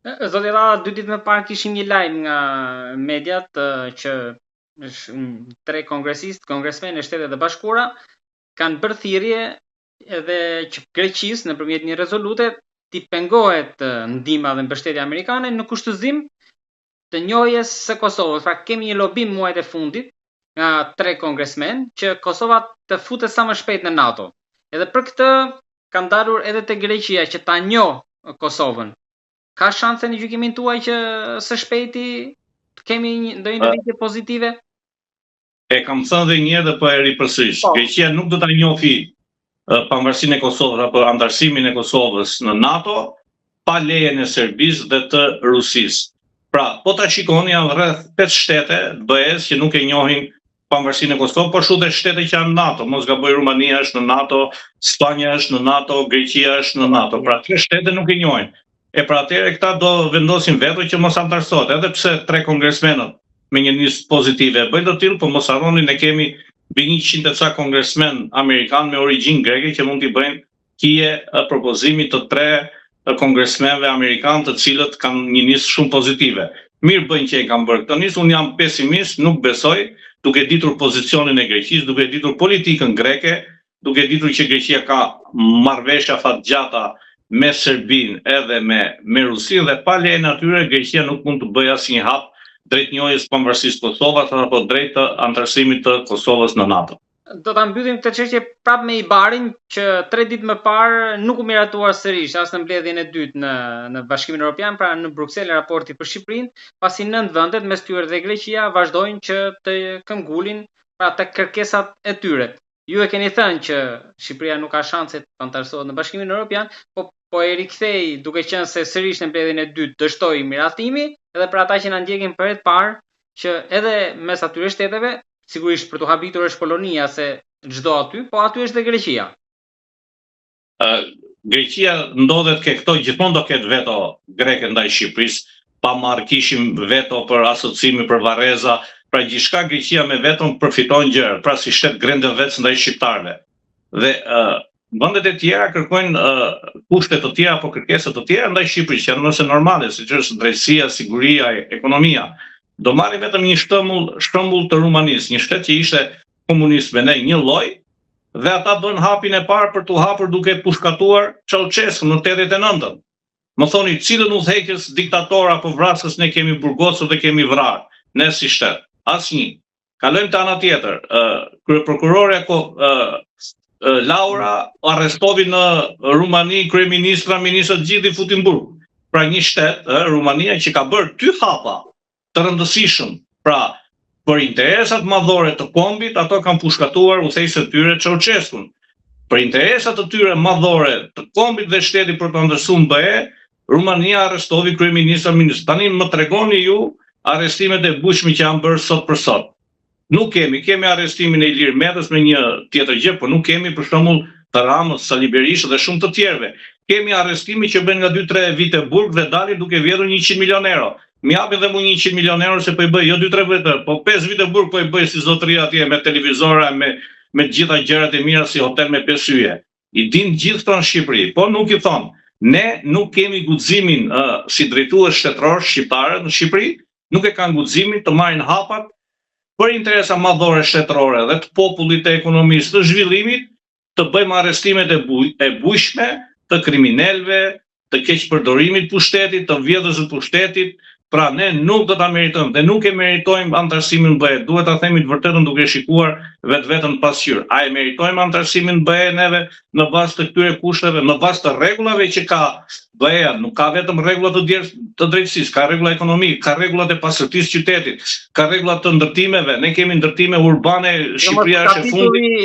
Zoti Ralla, 2 ditë më parë kishim një lajm nga mediat që tre kongresmenë e Shtetet e Bashkuara kanë bërë thirrje edhe që Greqisë nëpërmjet një rezolute t'i pengohet ndihma dhe mbështetja amerikane në kushtëzim të njohjes së Kosovës. Pra kemi një lobim muajt e fundit nga 3 kongresmenë që Kosova të futet sa më shpejt në NATO. Edhe për këtë kanë dalur edhe te Greqia që ta njohë Kosovën. Ka shanse në gjykimin tuaj që së shpejti të kemi ndonjë ndërlidhje pozitive? E kam thënë dhe një herë dhe po e ripërsëris. Greqia nuk do ta njohë pavarësinë e Kosovës apo antarësimin e Kosovës në NATO pa lejen e Serbisë dhe të Rusisë. Pra, po ta shikoni janë rreth 5 shtete BE-s që nuk e njohin pavarësinë e Kosovës, por shumë shtete që janë në NATO. Mos gaboj, Rumania është në NATO, Spanja është në NATO, Greqia është në NATO. Pra, 3 shtete nuk e njohin. E pra atëherë këta do vendosin veto që mos antarësohet, edhe pse 3 kongresmenët me një nisë pozitive e bëjnë të tillë, por mos harroni ne kemi mbi 100 e ca kongresmen amerikan me origjinë greke që mund t'i bëjnë hije propozimit të 3 kongresmenëve amerikan të cilët kanë një nisë shumë pozitive. Mirë bëjnë që e kanë bërë këtë nisë, unë jam pesimist, nuk besoj, duke ditur pozicionin e Greqisë, duke ditur politikën greke, duke ditur që Greqia ka marrëveshje fatgjata me Serbinë edhe me Rusinë dhe pa lejen e atyre Greqia nuk mund të bëjë asnjë hap drejt njohjes pavarësisë Kosovës apo drejt të antarësimit të Kosovës në NATO. Do ta mbyllim këtë çështje prapë me Ibarin që 3 ditë më parë nuk u miratuar sërish as në mbledhjen e dytë në Bashkimin Evropian, pra në Bruksel raporti për Shqipërinë, pasi 9 vendet mes tyre dhe Greqia vazhdojnë që të këmbgulin pra të kërkesat e tyre. Ju e keni thënë që Shqipëria nuk ka shanse të antarësohet në Bashkimin Evropian, po e rikthej duke qenë se sërish në mbledhjen e dytë dështoi miratimi, edhe për ata që na ndjekin për herë të parë që edhe mes atyre shteteve, sigurisht për të habitur është Polonia se çdo aty, po aty është dhe Greqia. Greqia ndodhet ke këto gjithmonë do ketë veto greke ndaj Shqipërisë, pa marrë kishim veto për asociimi për Varreza, pra gjithçka Greqia me veton përfiton gjëra, pra si shtet grende vetë ndaj shqiptarëve. Dhe vendet e tjera kërkojnë kushte të tjera apo kërkesa të tjera ndaj Shqipërisë, që janë nëse normale, siç është drejtësia, siguria, ekonomia. Do marrim vetëm një shembull të Rumanisë, një shtet që ishte komunist me ne një lloj, dhe ata bën hapin e parë për t'u hapur duke pushkatuar Ceaușescu në 89-ën. Më thoni cilën udhëheqës diktator apo vrasës ne kemi burgosur dhe kemi vrarë, ne si shtet? Asnjë. Kalojmë te ana tjetër. Kryeprokurore Laura arrestovi në Rumani kryeministra, ministrat gjithë i futin burg. Pra një shtet, Rumania, që ka bërë 2 hapa të rëndësishëm. Pra, për interesat madhore të kombit, ato kanë pushkatuar udhëheqësit e tyre Ceaușescun. Për interesat të tyre madhore të kombit dhe shtetit për të ndërsuar BE, Rumania arrestovi kryeministra, ministra. Tani më tregoni ju arrestimet e bujshme që janë bërë sot për sot. Nuk kemi arrestimin e Ilir Metës me një tjetër gjë, por nuk kemi për shembull të Ramës, Sali Berishës dhe shumë të tjerëve. Kemi arrestime që bën nga 2-3 vite burg dhe dalin duke vjedhur 100 milion euro. Më japin dhe mu 100 milion euro se po i bëj jo 2-3 vite, po 5 vite burg po i bëj si zotëria atje me televizora, me gjitha gjërat e mira si hotel me 5 yje. I din gjithë këto në Shqipëri, po nuk i thon. Ne nuk kemi guximin si drejtues shtetëror shqiptarë në Shqipëri, nuk e kanë guximin të marrin hapat për interesa madhore shtetërore dhe të popullit, të ekonomisë, të zhvillimit, të bëjmë arrestimet e bujshme të kriminalëve, të keqpërdorimit pushtetit, të vjedhësve të pushtetit. Pra ne nuk do ta meritojmë dhe nuk e meritojmë antarësimin BE. Duhet ta themi të vërtetën duke shikuar vetveten pasqyrë. A e meritojmë antarësimin BE neve në bazë të këtyre kushteve, në bazë të rregullave që ka BE-ja? Nuk ka vetëm rregulla të drejtësisë, ka rregulla ekonomike, ka rregullat e pasërtisë qytetit, ka rregullat të ndërtimeve. Ne kemi ndërtime urbane, Shqipëria është e fundit.